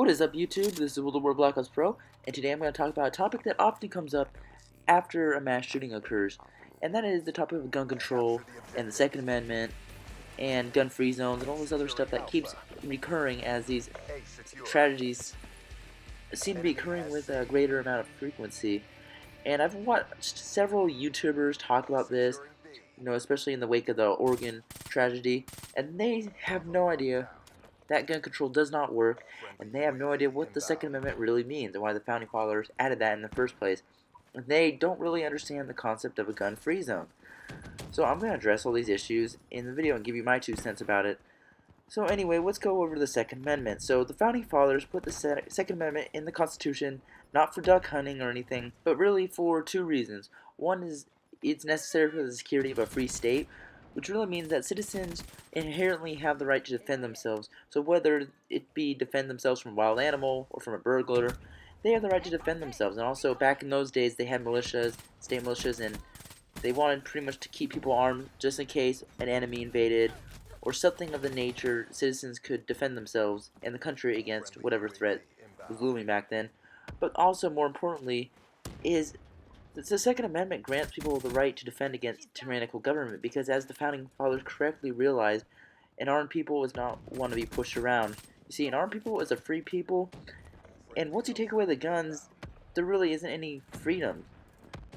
What is up, YouTube? This is World of War Black Ops Pro, and today I'm going to talk about a topic that often comes up after a mass shooting occurs, and that is the topic of gun control and the Second Amendment and gun-free zones and all this other stuff that keeps recurring as these tragedies seem to be occurring with a greater amount of frequency. And I've watched several YouTubers talk about this, especially in the wake of the Oregon tragedy, and they have no idea that gun control does not work, and they have no idea what the Second Amendment really means and why the Founding Fathers added that in the first place. And they don't really understand the concept of a gun-free zone. So I'm going to address all these issues in the video and give you my 2 cents about it. So anyway, let's go over the Second Amendment. So the Founding Fathers put the Second Amendment in the Constitution, not for duck hunting or anything, but really for 2 reasons. One is it's necessary for the security of a free state, which really means that citizens inherently have the right to defend themselves. So whether it be defend themselves from a wild animal or from a burglar, they have the right to defend themselves. And also, back in those days, they had militias, state militias, and they wanted pretty much to keep people armed just in case an enemy invaded or something of the nature. Citizens could defend themselves and the country against whatever threat was looming back then. But also, more importantly, is the Second Amendment grants people the right to defend against tyrannical government because, as the Founding Fathers correctly realized, an armed people is not one to be pushed around. You see, an armed people is a free people, and once you take away the guns, there really isn't any freedom.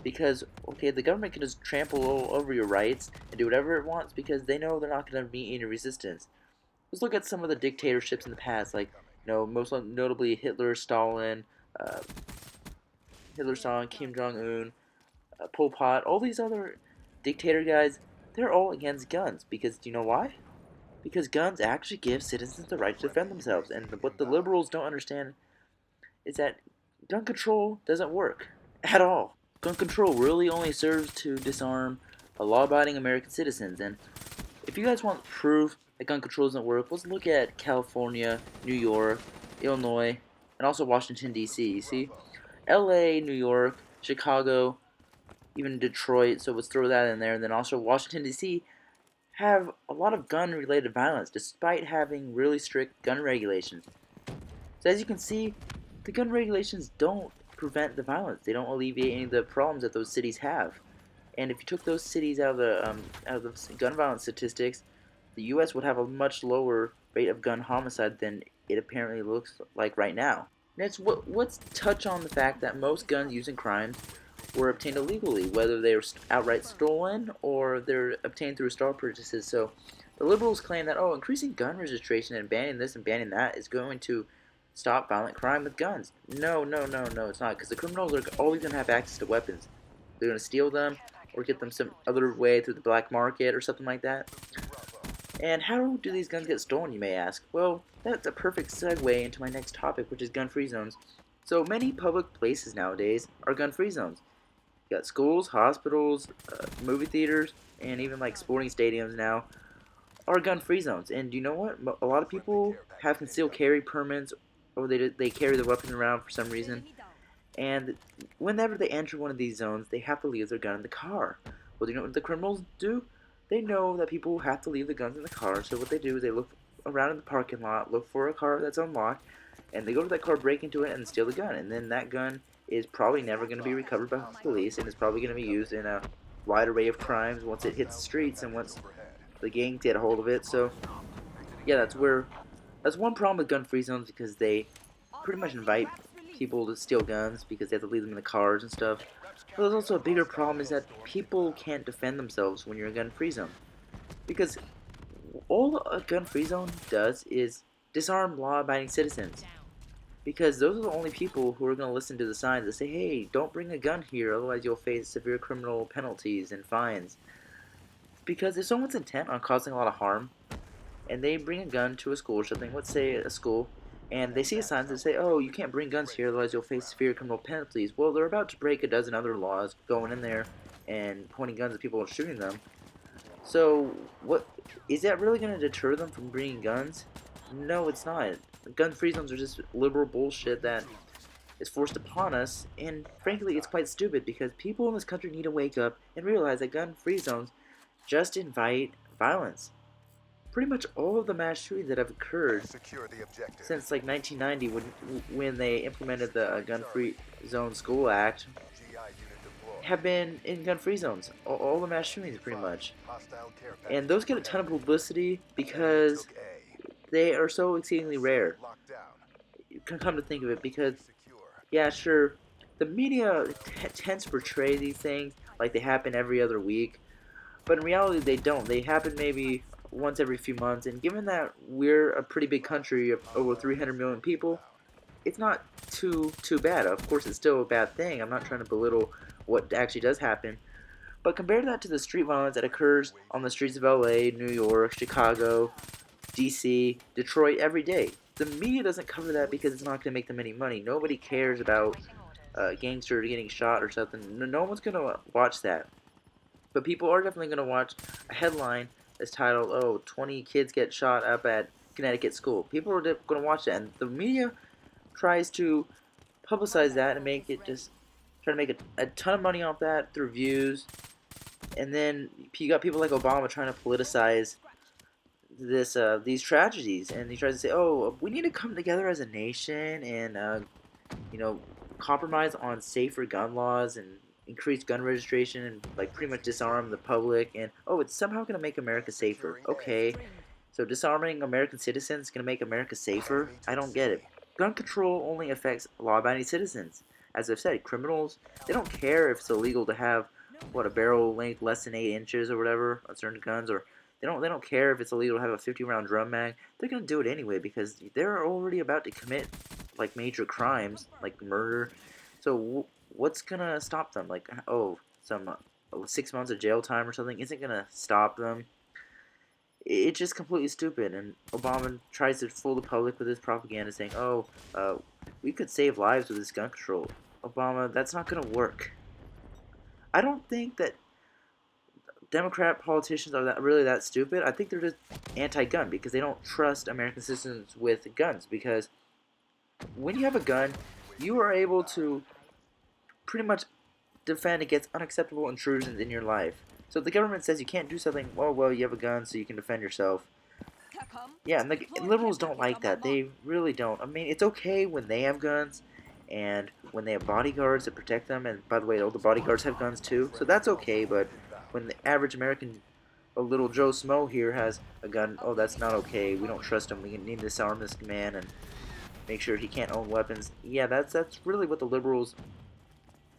Because, okay, the government can just trample all over your rights and do whatever it wants because they know they're not going to meet any resistance. Let's look at some of the dictatorships in the past, like, most notably Hitler, Stalin, Kim Jong-un, Pol Pot, all these other dictator guys, they're all against guns. Because, do you know why? Because guns actually give citizens the right to defend themselves. And what the liberals don't understand is that gun control doesn't work at all. Gun control really only serves to disarm law-abiding American citizens. And if you guys want proof that gun control doesn't work, let's look at California, New York, Illinois, and also Washington, D.C. You see? LA, New York, Chicago, even Detroit, so let's throw that in there, and then also Washington, D.C. have a lot of gun-related violence, despite having really strict gun regulations. So as you can see, the gun regulations don't prevent the violence. They don't alleviate any of the problems that those cities have. And if you took those cities out of the gun violence statistics, the U.S. would have a much lower rate of gun homicide than it apparently looks like right now. Next, let's touch on the fact that most guns used in crimes were obtained illegally, whether they were outright stolen or they're obtained through store purchases. So the liberals claim that, increasing gun registration and banning this and banning that is going to stop violent crime with guns. No, it's not, because the criminals are always going to have access to weapons. They're going to steal them or get them some other way through the black market or something like that. And how do these guns get stolen, you may ask? Well, that's a perfect segue into my next topic, which is gun-free zones. So many public places nowadays are gun-free zones. You got schools, hospitals, movie theaters, and even like sporting stadiums now are gun-free zones. And you know what? A lot of people have concealed carry permits, or they carry the weapon around for some reason. And whenever they enter one of these zones, they have to leave their gun in the car. Well, do you know what the criminals do? They know that people have to leave the guns in the car, so what they do is they look around in the parking lot, look for a car that's unlocked, and they go to that car, break into it, and steal the gun. And then that gun is probably never going to be recovered by police, and it's probably going to be used in a wide array of crimes once it hits the streets and once the gangs get a hold of it. So, yeah, that's one problem with gun-free zones, because they pretty much invite people to steal guns because they have to leave them in the cars and stuff. But there's also a bigger problem, is that people can't defend themselves when you're in a gun-free zone. Because all a gun-free zone does is disarm law-abiding citizens. Because those are the only people who are going to listen to the signs that say, hey, don't bring a gun here, otherwise you'll face severe criminal penalties and fines. Because if someone's intent on causing a lot of harm, and they bring a gun to a school or something, let's say a school, and they see a sign that say, you can't bring guns here, otherwise you'll face severe criminal penalties. Well, they're about to break a dozen other laws, going in there and pointing guns at people and shooting them. So, what is that really going to deter them from bringing guns? No, it's not. Gun-free zones are just liberal bullshit that is forced upon us, and frankly, it's quite stupid, because people in this country need to wake up and realize that gun-free zones just invite violence. pretty much all of the mass shootings that have occurred since like 1990 when they implemented the Gun-Free Zone School Act have been in gun-free zones. All the mass shootings pretty much. And those get a ton of publicity because they are so exceedingly rare. You can come to think of it because, yeah, sure, the media tends to portray these things like they happen every other week, but in reality they don't. They happen maybe once every few months, and given that we're a pretty big country of over 300 million people, it's not too bad. Of course, it's still a bad thing. I'm not trying to belittle what actually does happen, but compare that to the street violence that occurs on the streets of LA, New York, Chicago, DC, Detroit every day. The media doesn't cover that because it's not going to make them any money. Nobody cares about a gangster getting shot or something. No one's going to watch that. But people are definitely going to watch a headline that's titled, "Oh, 20 kids get shot up at Connecticut school." People are going to watch that, and the media tries to publicize that and make it just try to make a ton of money off that through views. And then you got people like Obama trying to politicize these tragedies, and he tries to say, "Oh, we need to come together as a nation and you know compromise on safer gun laws and increase gun registration and like pretty much disarm the public, and oh, it's somehow going to make America safer." Okay, so disarming American citizens is going to make America safer? I don't get it. Gun control only affects law-abiding citizens. As I've said, criminals, they don't care if it's illegal to have a barrel length less than 8 inches or whatever on certain guns, or they don't care if it's illegal to have a 50-round drum mag. They're gonna do it anyway because they're already about to commit like major crimes like murder. So what's gonna stop them? Like some 6 months of jail time or something isn't gonna stop them. It's just completely stupid. And Obama tries to fool the public with his propaganda, saying, "Oh, we could save lives with this gun control." Obama, that's not gonna work. I don't think that Democrat politicians are really that stupid. I think they're just anti-gun because they don't trust American citizens with guns. Because when you have a gun, you are able to pretty much defend against unacceptable intrusions in your life. So if the government says you can't do something, well, you have a gun, so you can defend yourself. Yeah, and the liberals don't like that. They really don't. I mean, it's okay when they have guns and when they have bodyguards to protect them. And by the way, all the bodyguards have guns too, so that's okay. But when the average American, a little Joe Smo here, has a gun, oh, that's not okay. We don't trust him. We need to disarm this man and make sure he can't own weapons. Yeah, that's really what the liberals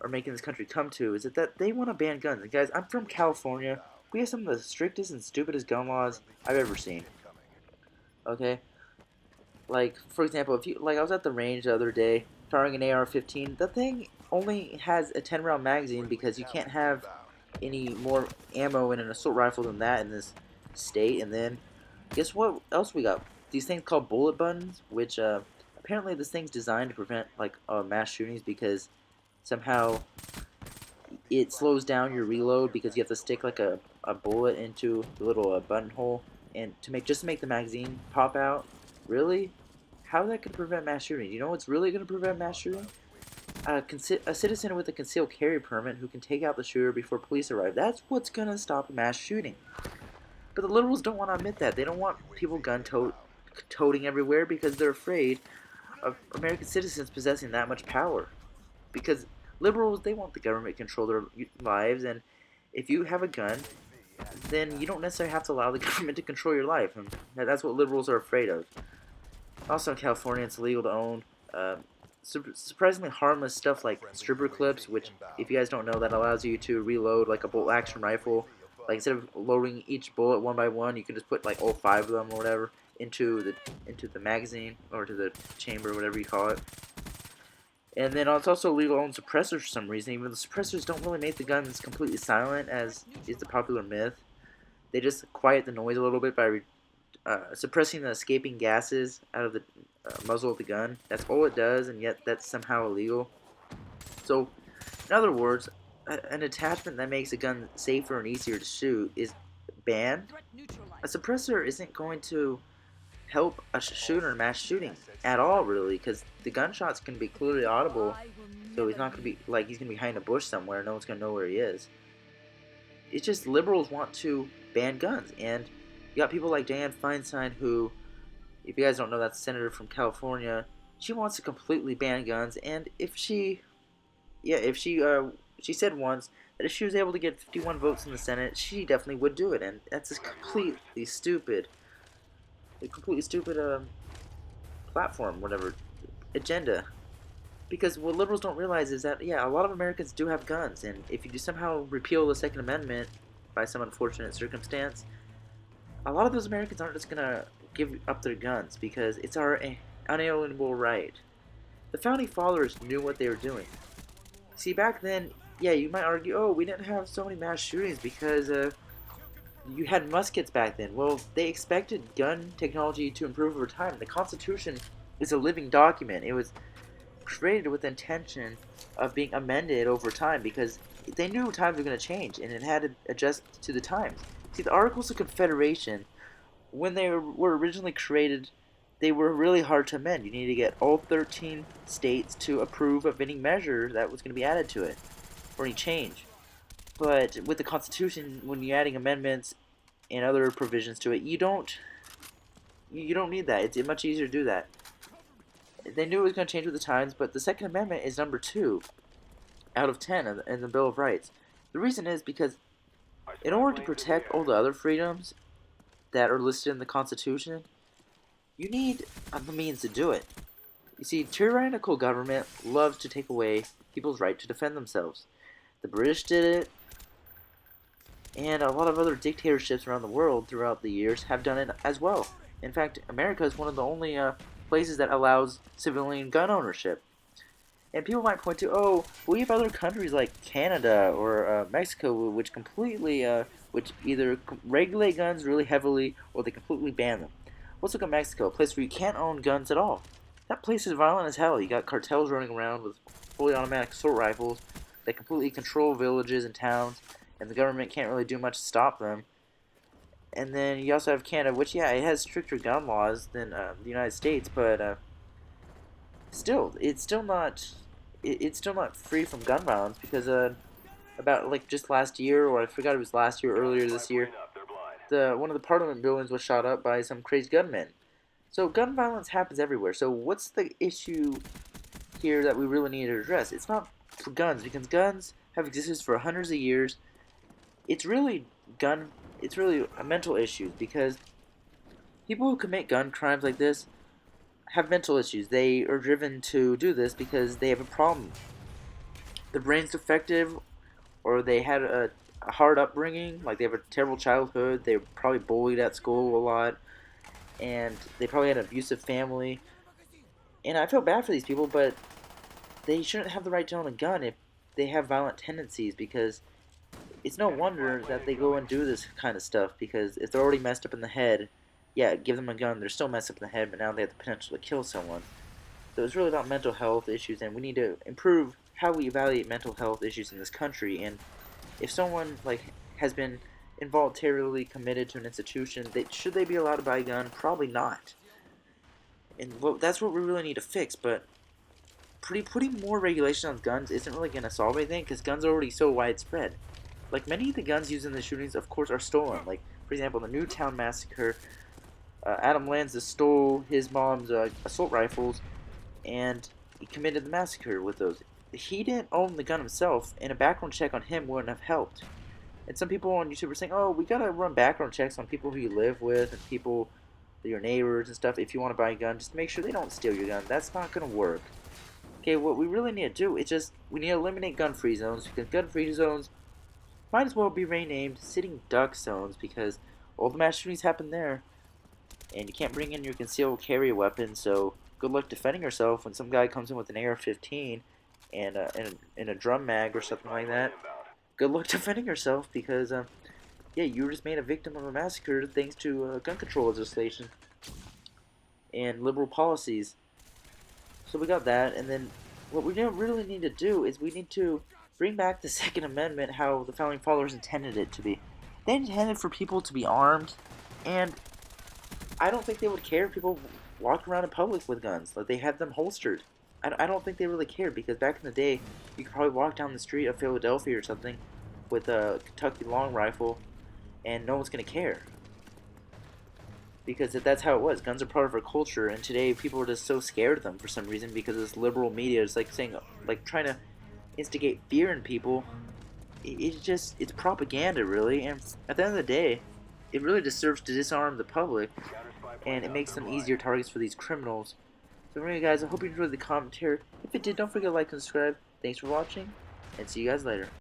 are making this country come to, is that they want to ban guns. And guys, I'm from California. We have some of the strictest and stupidest gun laws I've ever seen. Okay? Like, for example, if you I was at the range the other day firing an AR-15. The thing only has a 10-round magazine because you can't have any more ammo in an assault rifle than that in this state. And then, guess what else we got? These things called bullet buttons, which apparently this thing's designed to prevent mass shootings because somehow it slows down your reload because you have to stick like a bullet into the little buttonhole and to make the magazine pop out. Really? How that could prevent mass shooting? You know what's really going to prevent mass shooting? A citizen with a concealed carry permit who can take out the shooter before police arrive. That's what's going to stop a mass shooting. But the liberals don't want to admit that. They don't want people toting everywhere because they're afraid of American citizens possessing that much power. Because liberals, they want the government to control their lives, and if you have a gun, then you don't necessarily have to allow the government to control your life, and that's what liberals are afraid of. Also in California, it's illegal to own surprisingly harmless stuff like stripper clips, which, if you guys don't know, that allows you to reload like a bolt-action rifle. Like, instead of loading each bullet one by one, you can just put like all 5 of them or whatever into the magazine or to the chamber, whatever you call it. And then it's also illegal to own suppressors for some reason, even though the suppressors don't really make the guns completely silent, as is the popular myth. They just quiet the noise a little bit by suppressing the escaping gases out of the muzzle of the gun. That's all it does, and yet that's somehow illegal. So, in other words, an attachment that makes a gun safer and easier to shoot is banned. A suppressor isn't going to help a shooter in mass shooting at all, really, because the gunshots can be clearly audible, so he's not going to be like he's going to be behind a bush somewhere. No one's going to know where he is. It's just liberals want to ban guns, and You got people like Dianne Feinstein, who, if you guys don't know, that's a senator from California. She wants to completely ban guns, and she said once that if she was able to get 51 votes in the Senate, she definitely would do it, and that's a completely stupid platform, whatever agenda. Because what liberals don't realize is that, yeah, a lot of Americans do have guns, and if you do somehow repeal the Second Amendment by some unfortunate circumstance, a lot of those Americans aren't just gonna give up their guns because it's our unalienable right. The founding fathers knew what they were doing. See, back then, yeah, you might argue, oh, we didn't have so many mass shootings because you had muskets back then. Well, they expected gun technology to improve over time. The Constitution is a living document. It was created with the intention of being amended over time because they knew times were going to change and it had to adjust to the times. See, the Articles of Confederation, when they were originally created, they were really hard to amend. You needed to get all 13 states to approve of any measure that was going to be added to it or any change. But with the Constitution, when you're adding amendments and other provisions to it, you don't need that. It's much easier to do that. They knew it was going to change with the times, but the Second Amendment is number 2 out of 10 in the Bill of Rights. The reason is because in order to protect all the other freedoms that are listed in the Constitution, you need the means to do it. You see, tyrannical government loves to take away people's right to defend themselves. The British did it, and a lot of other dictatorships around the world throughout the years have done it as well. In fact, America is one of the only places that allows civilian gun ownership. And people might point to, oh, we have other countries like Canada or Mexico, which either regulate guns really heavily or they completely ban them. Let's look at Mexico, a place where you can't own guns at all. That place is violent as hell. You got cartels running around with fully automatic assault rifles that completely control villages and towns, and the government can't really do much to stop them. And then you also have Canada, which, yeah, it has stricter gun laws than the United States, but it's still not free from gun violence because about like just last year, or I forgot it was last year or earlier this year, the one of the Parliament buildings was shot up by some crazy gunmen. So gun violence happens everywhere. So what's the issue here that we really need to address? It's not for guns because guns have existed for hundreds of years. It's really mental issues because people who commit gun crimes like this have mental issues. They are driven to do this because they have a problem. The brain's defective, or they had a hard upbringing, like they have a terrible childhood. They were probably bullied at school a lot, and they probably had an abusive family. And I feel bad for these people, but they shouldn't have the right to own a gun if they have violent tendencies because it's no wonder that they go and do this kind of stuff because if they're already messed up in the head, yeah, give them a gun, they're still messed up in the head, but now they have the potential to kill someone. So it's really about mental health issues, and we need to improve how we evaluate mental health issues in this country. And if someone has been involuntarily committed to an institution, should they be allowed to buy a gun? Probably not. And that's what we really need to fix. But putting more regulation on guns isn't really going to solve anything because guns are already so widespread. Like many of the guns used in the shootings, of course, are stolen. Like for example, the Newtown massacre. Adam Lanza stole his mom's assault rifles, and he committed the massacre with those. He didn't own the gun himself, and a background check on him wouldn't have helped. And some people on YouTube are saying, oh, we gotta run background checks on people who you live with and people, your neighbors and stuff. If you want to buy a gun, just make sure they don't steal your gun. That's not gonna work. Okay, what we really need to do is we need to eliminate gun-free zones because gun-free zones might as well be renamed sitting duck zones because all the mass shootings happen there. And you can't bring in your concealed carry weapon, so good luck defending yourself when some guy comes in with an AR-15 and a drum mag or something like that. Good luck defending yourself because, yeah, you were just made a victim of a massacre thanks to gun control legislation and liberal policies. So we got that, and then what we really need to do is we need to bring back the Second Amendment how the Founding Fathers intended it to be. They intended for people to be armed, and I don't think they would care if people walked around in public with guns. Like they had them holstered. I don't think they really cared because back in the day, you could probably walk down the street of Philadelphia or something with a Kentucky long rifle, and no one's gonna care. because that's how it was. Guns are part of our culture, and today people are just so scared of them for some reason because this liberal media is like saying, like trying to instigate fear in people. It's propaganda, really, and at the end of the day, it really just serves to disarm the public, and it makes them easier targets for these criminals. So anyway, guys, I hope you enjoyed the commentary. If it did, don't forget to like and subscribe. Thanks for watching, and see you guys later.